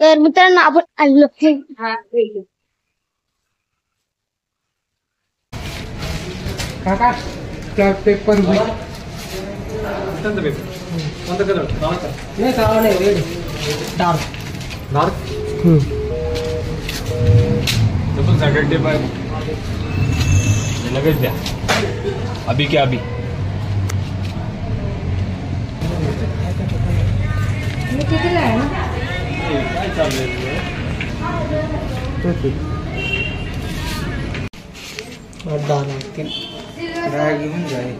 तर मित्रांनो आपण आलो काका चार्ट पेपर कोणता पेपर? कोणता कलर? नाही काळा नाही red dark dark. Double sided tape आहे. हे लगेच द्या. अभी क्या अभी. काय चाललंय घेऊन जाईल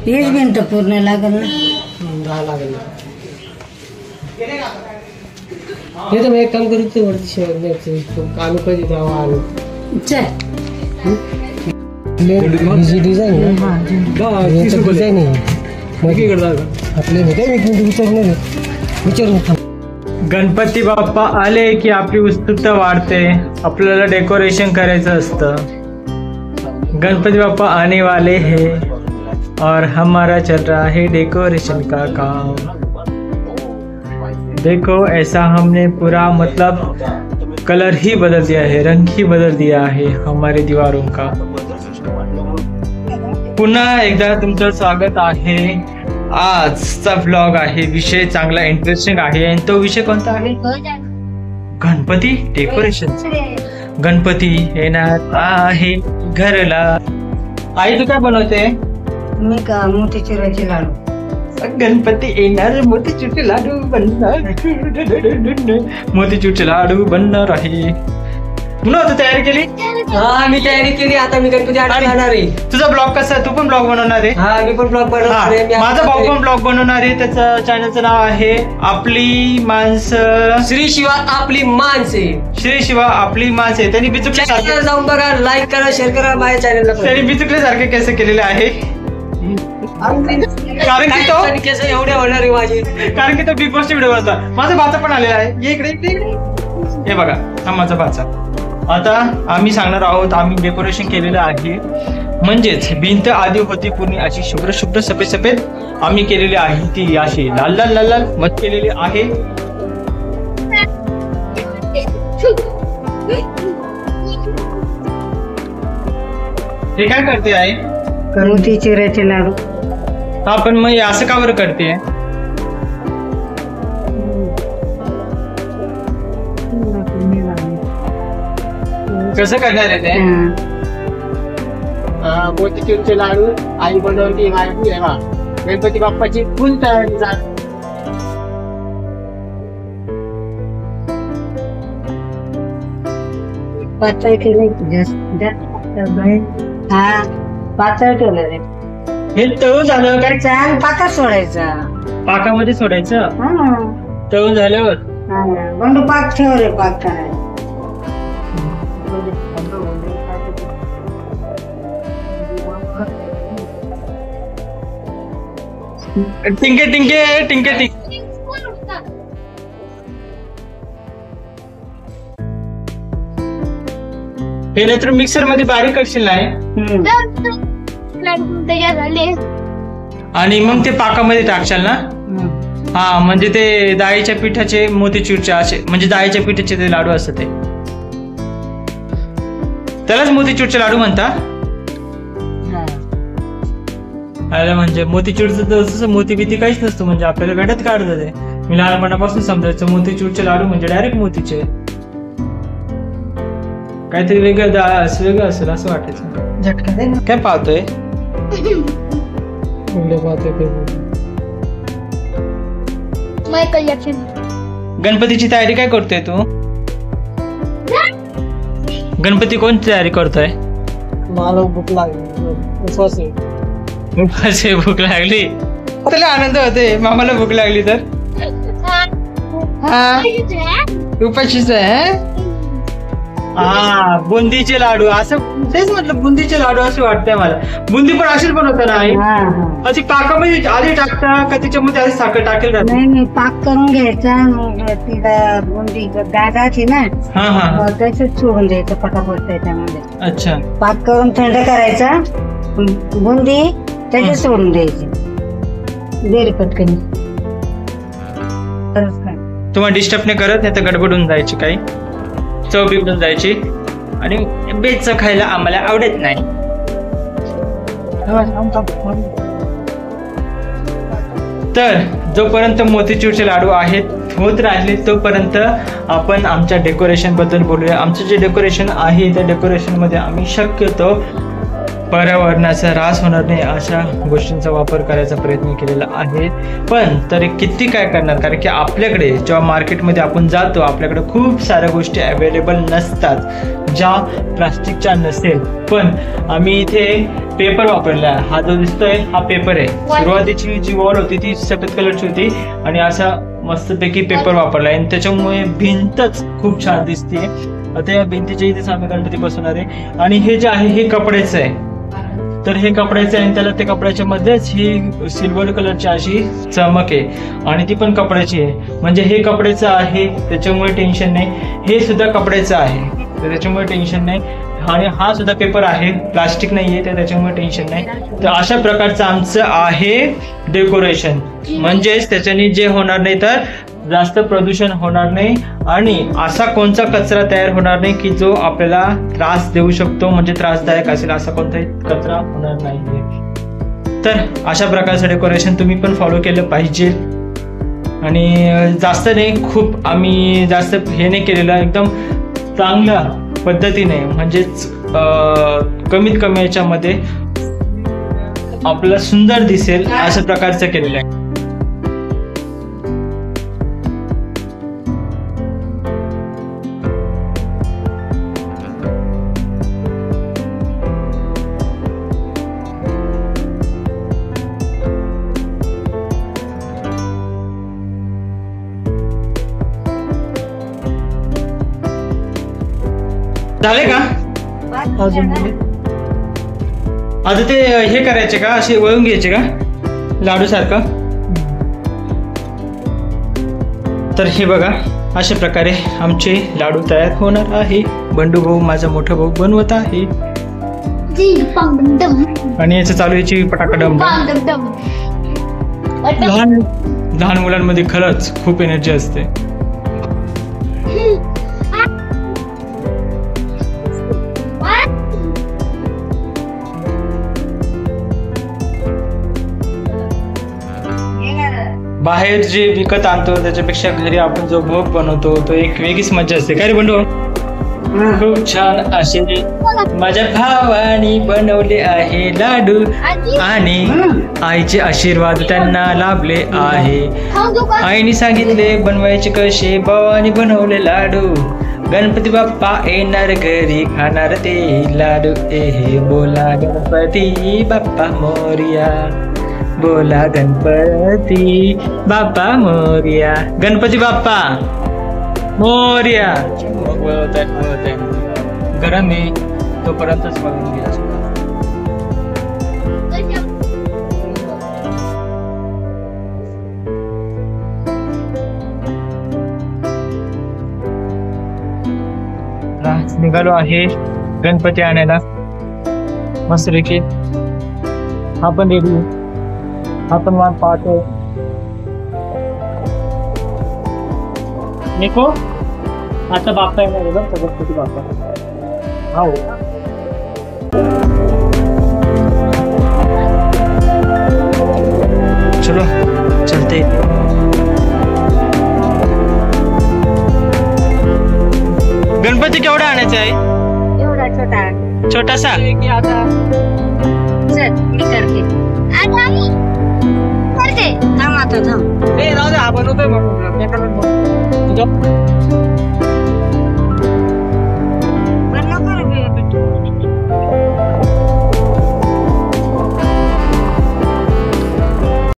तेच भिंत पूर्ण लागल ना 10 लागेल. हे तर मी एक काम करू ते वरती शेवट आम्ही कधी तेव्हा आलो चल डिझाईन आपले विचारून गणपती बाप्पा आले की आपली उत्सुकता वाढते. आपल्याला डेकोरेशन करायचं असतं. गणपती बाप्पा आने वाले हैं और हमारा चल रहा है डेकोरेशन का काम. देखो ऐसा हमने पूरा मतलब कलर ही बदल दिया है, रंग ही बदल दिया है हमारे दीवारों का. पुन्हा एकदा तुमचं स्वागत आहे. आजचा व्लॉग आहे. विषय चांगला इंटरेस्टिंग आहे आणि तो विषय कोणता आहे? गणपती डेकोरेशन. गणपती येणार आहे घरला. आई तू काय बनवते? मी का मोतीचुराचे लाडू. गणपती येणार मोतीचूरचे लाडू बनणार. मोतीचूरचे लाडू बनणार आहे. पुन्हा तू तयारी केली? हा मी तयारी केली. आता मी गणपती आणायला जाणार आहे. तुझा ब्लॉग कसा आहे? तू पण ब्लॉग बनवणार आहे? हा मी पण ब्लॉग बनवणार आहे. माझा भाऊ पण ब्लॉग बनवणार आहे. त्याचं चॅनलचं नाव आहे आपली माणसं. श्री शिवा आपली माणसे. श्री शिवा आपली माणसे. त्यांनी बिचुकले चॅनलला जाऊन बघा, लाईक करा, शेअर करा माझ्या चॅनलला. त्यांनी बिचुकले सारखे केस केलेले आहे. कारण की तो केस एवढे होणार आहे माझे. कारण की तो बिग बॉसचे व्हिडिओ होता. माझा भाचा पण आलेला आहे. ये इकडे इकडे इकडे. हे बघा हा माझा भाचा. आता आम्ही सांगणार आहोत. आम्ही डेकोरेशन केलेलं आहे. म्हणजेच भिंत आधी होती पूर्ण अशी शुभ्र शुभ्र सफेद सफेद. आम्ही केलेली आहे ती अशी लाल लाल लाल लाल मत केलेली आहे. हे काय करते आहे? मोतीचुराचे लाडू. हा पण मग असं का बरं करते? कसं करणार आहे ते? मोतीचूरचे लाडू आई बनवते. माहिती आहे बा. गणपती बाप्पाची फुल तयारी झाली. पातळ केले हा पातळ केलं रे. हे तळून झालं काय? छान पाका सोडायचा. पाकामध्ये सोडायचं. हा तळून झाल्यावर बंडू पाक ठेव रे. पाक करायचा. टिंके टिंके टिंके टिंके. हे नाहीतर मिक्सर मध्ये बारीक करशील नाही आणि मग ते पाकामध्ये टाकशाल ना. हा म्हणजे ते डाळीच्या पिठाचे मोतीचूरचे असे म्हणजे डाळीच्या पिठाचे ते लाडू असतात ते. त्यालाच मोतीचूरचे लाडू म्हणतात. अरे म्हणजे मोतीचूरचं तसं मोती भीती काहीच नसतं. म्हणजे आपल्याला गड्यात काढतात ते. मी लहानपणापासून समजायचं मोतीचूरचे लाडू म्हणजे डायरेक्ट मोतीचे. काहीतरी वेगळं वेगळं असेल असं वाटायचं. झटका दे ना. काय पाहतोय? Michael Jackson. गणपतीची तयारी काय करतोय तू? गणपती कोणती तयारी करतोय? मला भूक लागली. असे भूक लागली. त्याला आनंद होते. मामाला भूक लागली तर हा उपाशीच आहे. हा बुंदीचे लाडू असं तेच म्हटलं. बुंदीचे लाडू असं वाटतंय मला. बुंदी पण अशीच बनवता ना आई? अशी पाकामध्ये आधी टाकता का त्याच्यामध्ये आधी साखर टाकेल? नाही पाक करून घ्यायचा. मग तिला बुंदी गादाची ना त्याच्यात सोडून द्यायचं पटापट त्याच्यामध्ये. अच्छा. पाक करून थंड करायचा. बुंदी त्याच्यात सोडून द्यायची. दे रे पटकन. तुम्हाला डिस्टर्ब नाही करत, नाही तर गडबडून जायची, काही चव बिघडून जायची आणि बेचव खायला आम्हाला आवडत नाही. तर जोपर्यंत मोतीचूरचे लाडू आहेत होत राहिले तोपर्यंत आपण आमच्या डेकोरेशन बद्दल बोलूया. आमचं जे डेकोरेशन आहे त्या डेकोरेशन मध्ये आम्ही शक्यतो पर्यावरणाचा ऱ्हास होणार नाही अशा गोष्टींचा वापर करायचा प्रयत्न केलेला आहे. पण तरी किती काय करणार, कारण की आपल्याकडे जेव्हा मार्केटमध्ये आपण जातो आपल्याकडे खूप साऱ्या गोष्टी अवेलेबल नसतात ज्या प्लास्टिकच्या नसेल. पण आम्ही इथे पेपर वापरला. हा जो दिसतोय हा पेपर आहे. सुरुवातीची जी वॉल होती ती सफेद कलरची होती आणि असा मस्तपैकी पेपर वापरला आणि त्याच्यामुळे भिंतच खूप छान दिसते. आता या भिंतीच्या इथेच आम्ही गणपती बसवणार आहे. आणि हे जे आहे हे कपड्याचं आहे, तर हे कपड्याचं आहे आणि त्याला ते कपड्याच्या मध्येच ही सिल्वर कलरची अशी चमक आहे आणि ती पण कपड्याची आहे. म्हणजे हे कपड्याचं आहे त्याच्यामुळे टेन्शन नाही, हे सुद्धा कपड्याचं आहे तर त्याच्यामुळे टेन्शन नाही, आणि हा सुद्धा पेपर आहे, प्लास्टिक नाही आहे तर त्याच्यामुळे टेन्शन नाही. तर अशा प्रकारचं आमचं आहे डेकोरेशन. म्हणजेच त्याच्याने जे होणार नाही तर जास्त प्रदूषण होणार नाही आणि असा कोणता कचरा तयार होणार नाही की जो आपल्याला त्रास देऊ शकतो, म्हणजे त्रासदायक असेल असा कोणताही कचरा होणार नाही. तर अशा प्रकारचं डेकोरेशन तुम्ही पण फॉलो केलं पाहिजे. आणि जास्त नाही, खूप आम्ही जास्त हे नाही केलेलं, एकदम चांगल्या पद्धतीने म्हणजेच कमीत कमी याच्यामध्ये आपल्याला सुंदर दिसेल अशा प्रकारचं केलेलं आहे. झाले का आता ते हे करायचे का, असे वळून घ्यायचे का लाडू सारखं. तर हे बघा अशा प्रकारे आमचे लाडू तयार होणार आहे. बंडू भाऊ माझा मोठा भाऊ बनवत आहे आणि याचं चालू याची पटाकडम. लहान लहान मुलांमध्ये खरंच खूप एनर्जी असते. बाहेर जे विकत आणतो त्याच्यापेक्षा घरी आपण जो भोग बनवतो तो एक वेगळीच मजा असते. काय रे बंडू? खूप छान असे माझ्या भावानी बनवले आहे लाडू आणि आईचे आशीर्वाद त्यांना लाभले आहे. आईने सांगितले बनवायचे कसे, भावानी बनवले लाडू. गणपती बाप्पा येणार घरी खाणार ते लाडू. ए बोला गणपती बाप्पा मोरया, बोला गणपती बाप्पा मोरया. गणपती बाप्पा मोरया. गरम आहे तोपर्यंतच बघून घ्या. निघालो आहे गणपती आणायला मस्तपैकी. आपण रेडी, आपण वाट पाहतो. निको आता बाप्पा येणार आहे बघ, गणपती बाप्पा. हो चलो चलते. गणपती केवढा आणायचा आहे? एवढा छोटा छोटासा. आता चल मी करते. थांब आता थांब. ए राहू दे, हा बनवतोय म्हणून